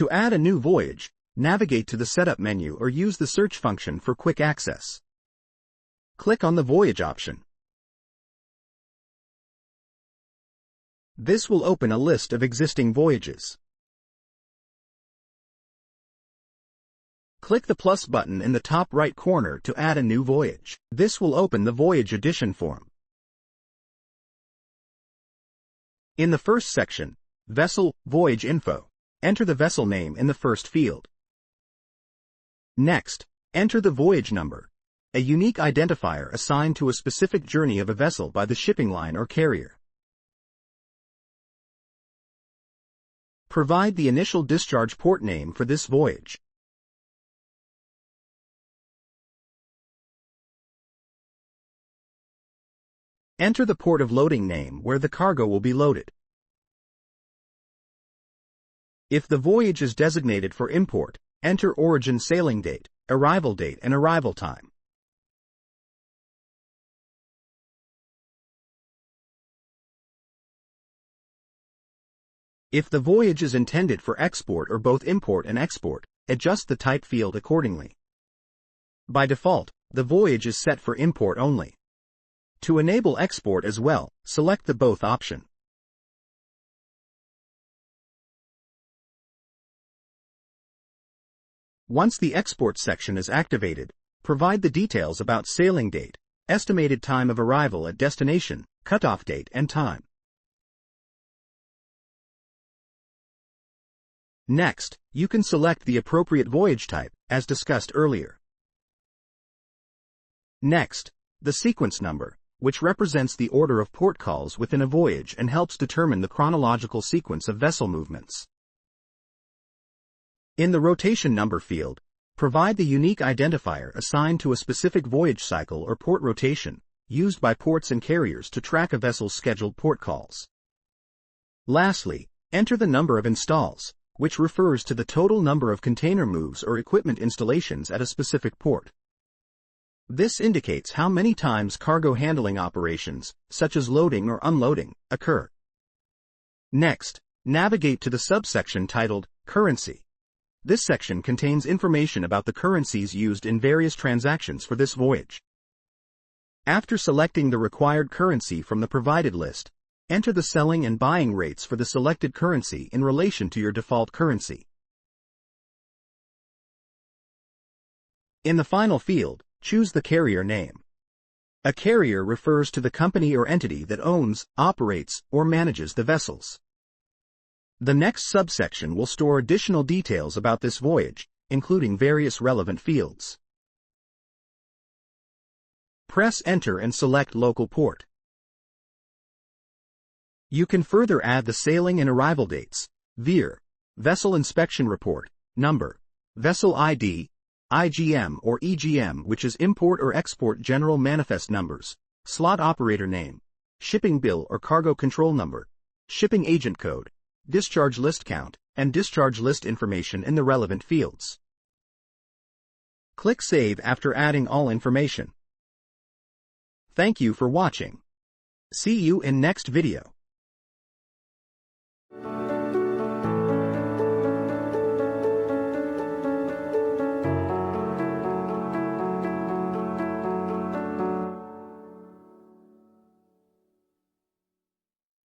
To add a new voyage, navigate to the Setup menu or use the search function for quick access. Click on the Voyage option. This will open a list of existing voyages. Click the plus button in the top right corner to add a new voyage. This will open the Voyage Edition form. In the first section, Vessel, Voyage Info, enter the vessel name in the first field. Next, enter the voyage number, a unique identifier assigned to a specific journey of a vessel by the shipping line or carrier. Provide the initial discharge port name for this voyage. Enter the port of loading name where the cargo will be loaded. If the voyage is designated for import, enter origin sailing date, arrival date and arrival time. If the voyage is intended for export or both import and export, adjust the type field accordingly. By default, the voyage is set for import only. To enable export as well, select the both option. Once the export section is activated, provide the details about sailing date, estimated time of arrival at destination, cutoff date and time. Next, you can select the appropriate voyage type, as discussed earlier. Next, the sequence number, which represents the order of port calls within a voyage and helps determine the chronological sequence of vessel movements. In the rotation number field, provide the unique identifier assigned to a specific voyage cycle or port rotation, used by ports and carriers to track a vessel's scheduled port calls. Lastly, enter the number of installs, which refers to the total number of container moves or equipment installations at a specific port. This indicates how many times cargo handling operations, such as loading or unloading, occur. Next, navigate to the subsection titled Currency. This section contains information about the currencies used in various transactions for this voyage. After selecting the required currency from the provided list, enter the selling and buying rates for the selected currency in relation to your default currency. In the final field, choose the carrier name. A carrier refers to the company or entity that owns, operates, or manages the vessels. The next subsection will store additional details about this voyage, including various relevant fields. Press Enter and select Local Port. You can further add the sailing and arrival dates, VIR, Vessel Inspection Report, Number, Vessel ID, IGM or EGM, which is Import or Export General Manifest Numbers, Slot Operator Name, Shipping Bill or Cargo Control Number, Shipping Agent Code, Discharge List Count, and Discharge List information in the relevant fields. Click Save after adding all information. Thank you for watching. See you in next video.